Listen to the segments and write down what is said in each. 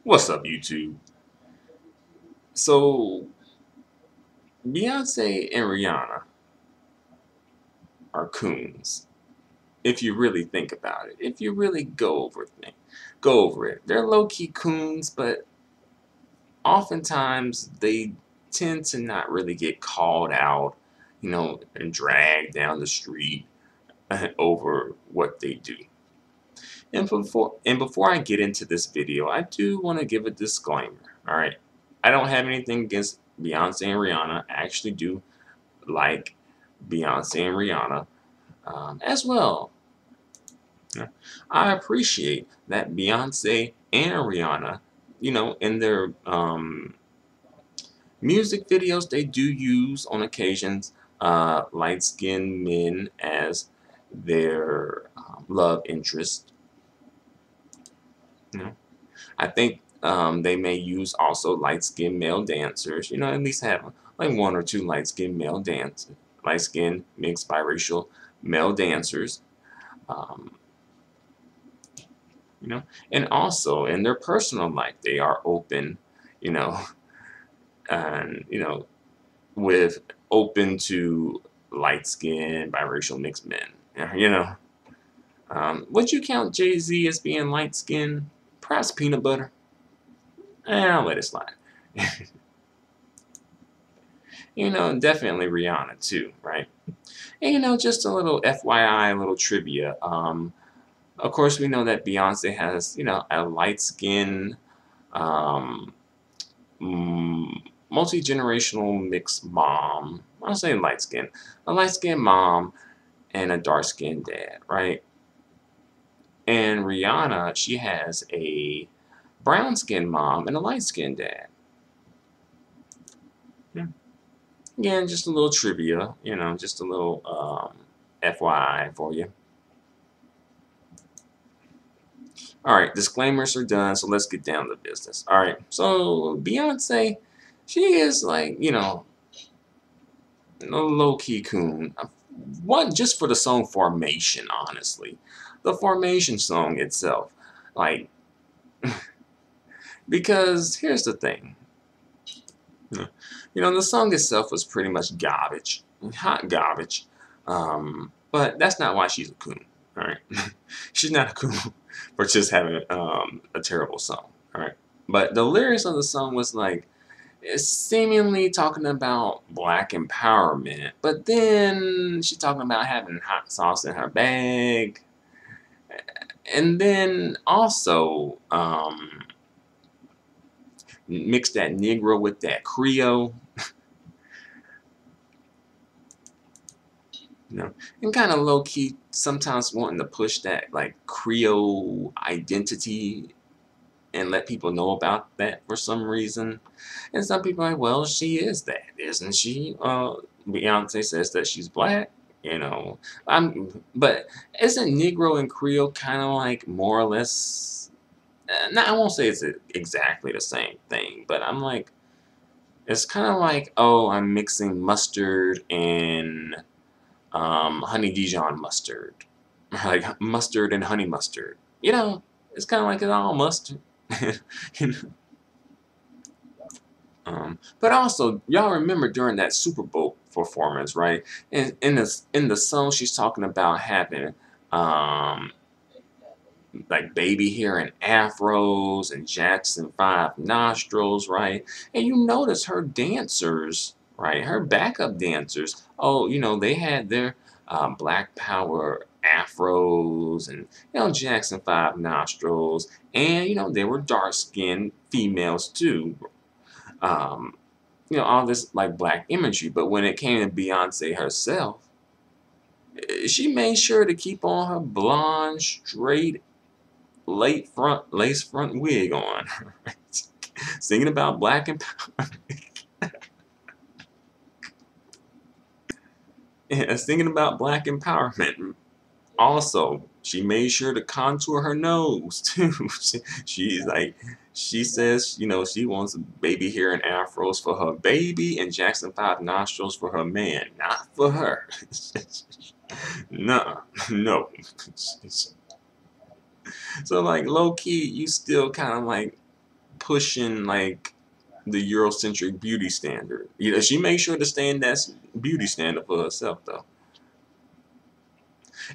What's up, YouTube? So, Beyonce and Rihanna are coons. If you really think about it, if you really go over it, they're low-key coons, but oftentimes they tend to not really get called out, and dragged down the street over what they do. And before I get into this video, I do want to give a disclaimer. All right, I don't have anything against Beyonce and Rihanna. I actually do like Beyonce and Rihanna as well. Yeah. I appreciate that Beyonce and Rihanna, in their music videos, they do use on occasions light-skinned men as their love interest. You know, I think they may use also light-skinned male dancers. At least have like one or two light-skinned male dancers, light-skinned mixed biracial male dancers. Um, and also in their personal life, they are open, you know, and with open to light-skinned biracial mixed men. Would you count Jay-Z as being light-skinned? Perhaps peanut butter. I'll let it slide. Definitely Rihanna too, right? And just a little FYI, a little trivia. Of course, we know that Beyonce has, a light skin, um, multi-generational mixed mom. I'll say light skin. A light skin mom and a dark skinned dad, right? And Rihanna, she has a brown skinned mom and a light skinned dad. Yeah. Again, just a little trivia, just a little FYI for you. Alright, disclaimers are done, so let's get down to business. Alright, so Beyonce, she is like, a low-key coon. One, just for the song Formation, honestly. The Formation song itself. Like, because here's the thing. The song itself was pretty much garbage. Hot garbage. But that's not why she's a coon. Alright? She's not a coon for just having a terrible song. Alright? But the lyrics of the song was like, it's seemingly talking about black empowerment, but then she's talking about having hot sauce in her bag, and then also mix that Negro with that Creole, and kind of low key sometimes wanting to push that like Creole identity and let people know about that for some reason. And some people are like, well, she is that, isn't she? Beyonce says that she's black, but isn't Negro and Creole kind of like more or less, I won't say it's exactly the same thing, but I'm like, it's kind of like, oh, I'm mixing mustard and honey Dijon mustard. Like mustard and honey mustard. It's kind of like it's all mustard. you know? But also, y'all remember during that Super Bowl performance, right? In the song, she's talking about having like baby hair and afros and Jackson 5 nostrils, right? And you notice her dancers, right? Her backup dancers, oh, they had their Black Power afros and Jackson 5 nostrils, and they were dark-skinned females too. Um, all this like black imagery, but when it came to Beyonce herself, she made sure to keep on her blonde, straight, lace front wig on, singing about black empowerment. Yeah, singing about black empowerment. Also, she made sure to contour her nose too. She's like, she says, she wants baby hair and afros for her baby and Jackson 5 nostrils for her man, not for her. No, no. So like low key, you still kind of like pushing like the Eurocentric beauty standard. You know, she makes sure to stand that beauty standard for herself, though.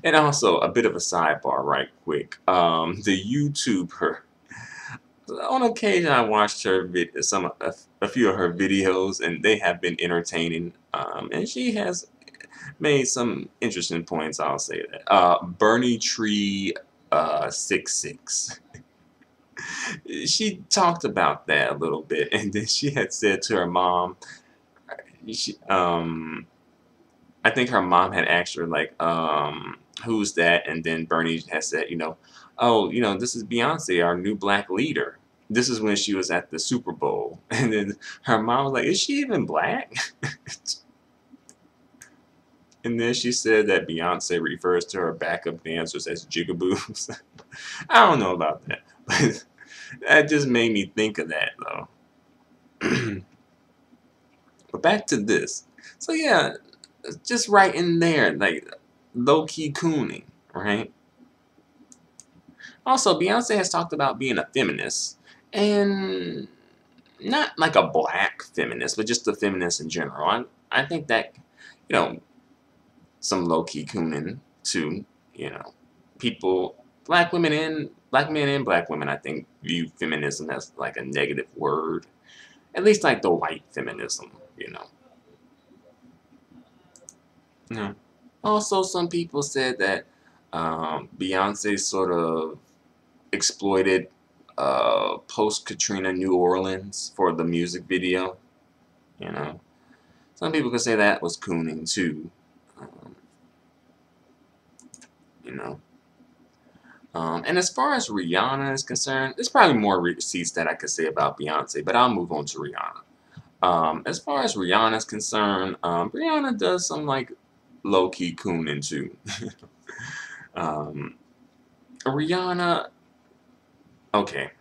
And also, a bit of a sidebar, right quick. The YouTuber. On occasion, I watched her a few of her videos, and they have been entertaining. And she has made some interesting points. I'll say that. Bernie Tree 66. She talked about that a little bit, and then she had said to her mom, she, I think her mom had asked her like, who's that? And then Bernie had said, oh, this is Beyonce, our new black leader. This is when she was at the Super Bowl, and then her mom was like, is she even black? And then she said that Beyonce refers to her backup dancers as jigaboos. I don't know about that, but that just made me think of that though. But back to this. So yeah, just right in there, like low-key cooning, right? Also, Beyonce has talked about being a feminist, and not like a black feminist, but just a feminist in general. I think that, you know, some low-key cooning too, people, black men and black women, I think, view feminism as like a negative word, at least like the white feminism, you know. Also, some people said that Beyonce sort of exploited post-Katrina New Orleans for the music video. You know, some people could say that was cooning too. Um, you know, and as far as Rihanna is concerned, there's probably more receipts that I could say about Beyonce, but I'll move on to Rihanna. As far as Rihanna is concerned, Rihanna does some like low-key cooning too. Rihanna, okay,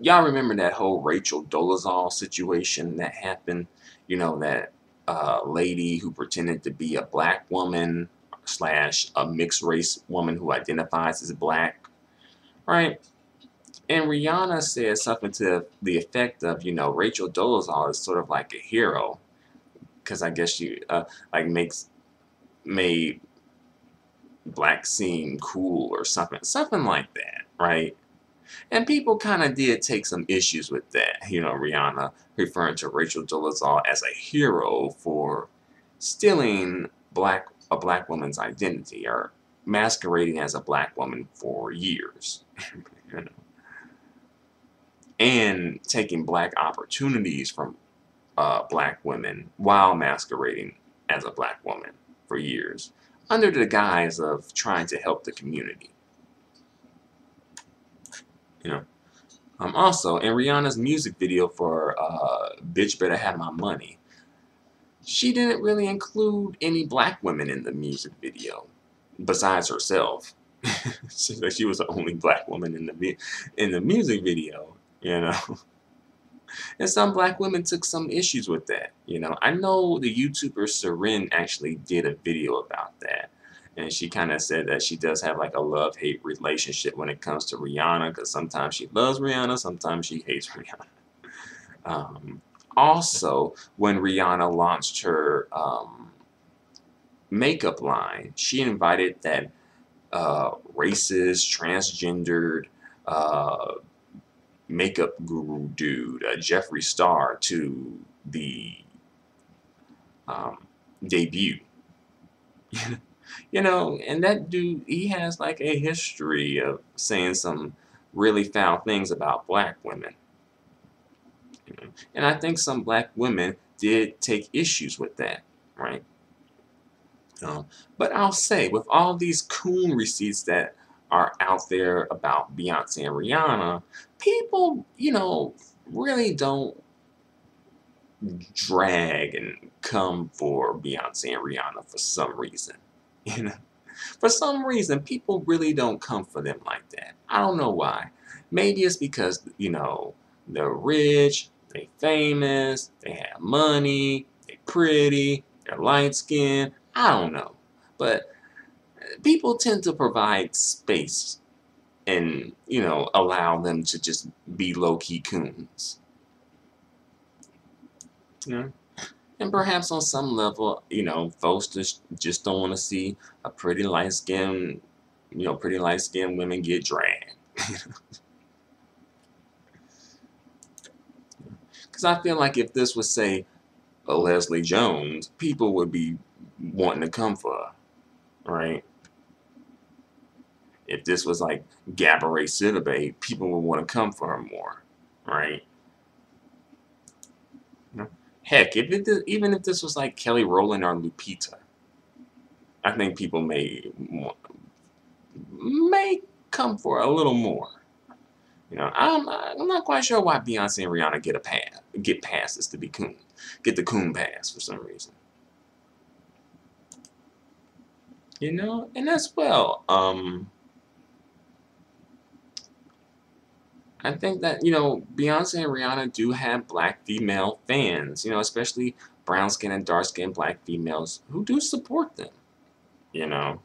y'all remember that whole Rachel Dolezal situation that happened? That lady who pretended to be a black woman slash a mixed race woman who identifies as black, right? And Rihanna said something to the effect of, Rachel Dolezal is sort of like a hero because I guess she like made black seem cool or something like that, right? And people kind of did take some issues with that, Rihanna referring to Rachel Dolezal as a hero for stealing a black woman's identity or masquerading as a black woman for years, you know, and taking black opportunities from black women while masquerading as a black woman for years under the guise of trying to help the community, you know. Also, in Rihanna's music video for Bitch Better Have My Money, she didn't really include any black women in the music video besides herself. She was the only black woman in the music video, And some black women took some issues with that, I know the YouTuber Seren actually did a video about that. And she kind of said that she does have like a love-hate relationship when it comes to Rihanna, because sometimes she loves Rihanna, sometimes she hates Rihanna. Also, when Rihanna launched her makeup line, she invited that racist, transgendered makeup guru dude, Jeffree Star, to the debut. And that dude, he has like a history of saying some really foul things about black women. And I think some black women did take issues with that, right? But I'll say, with all these coon receipts that are out there about Beyonce and Rihanna, people, really don't drag and come for Beyonce and Rihanna for some reason. For some reason, people really don't come for them like that. I don't know why. Maybe it's because, they're rich, they famous, they have money, they pretty, they're light-skinned. I don't know. But people tend to provide space and, allow them to just be low-key coons. You know? And perhaps on some level, folks just don't want to see a pretty light-skinned women get dragged. Because I feel like if this was, say, a Leslie Jones, people would be wanting to come for her, right? If this was like Gabourey Sidibe, people would want to come for her more, right? Heck, even if this was like Kelly Rowland or Lupita, I think people may come for a little more. I'm not quite sure why Beyonce and Rihanna get passes to be coon, get the coon pass for some reason. And as well, I think that, Beyonce and Rihanna do have black female fans, especially brown skin and dark skin black females who do support them, you know.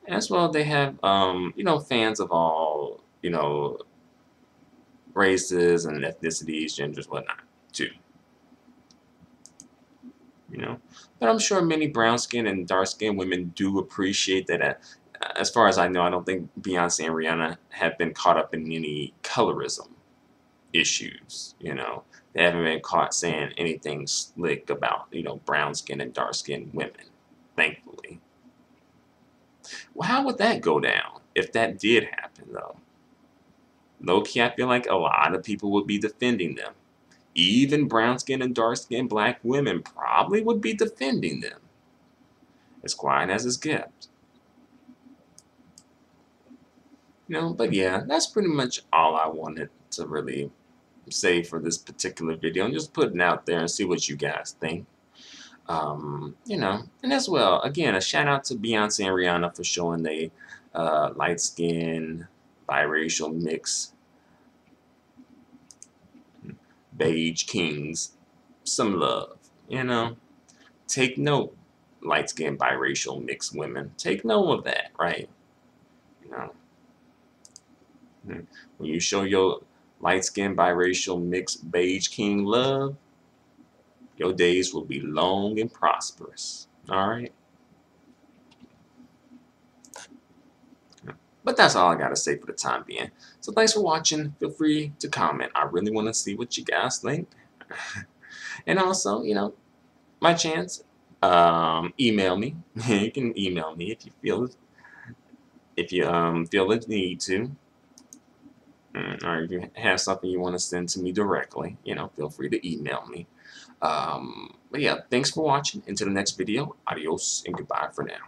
As well, they have, fans of all, races and ethnicities, genders, whatnot, too, you know. But I'm sure many brown skin and dark skin women do appreciate that. As far as I know, I don't think Beyonce and Rihanna have been caught up in any colorism issues. They haven't been caught saying anything slick about, brown skin and dark skinned women, thankfully. Well, how would that go down if that did happen, though? Low-key, I feel like a lot of people would be defending them. Even brown skin and dark skinned black women probably would be defending them. As quiet as it's kept. But yeah, that's pretty much all I wanted to really say for this particular video, and just put it out there and see what you guys think. And as well, again, a shout out to Beyonce and Rihanna for showing they light skin, biracial mix, beige kings some love. Take note, light skin, biracial mixed women. Take note of that, right? When you show your light skin, biracial mixed beige king love, your days will be long and prosperous. All right. But that's all I got to say for the time being. So thanks for watching. Feel free to comment. I really want to see what you guys think. And also, my chance, email me. You can email me if you feel the need to. Or if you have something you want to send to me directly, feel free to email me. But yeah, thanks for watching. Until the next video, adios and goodbye for now.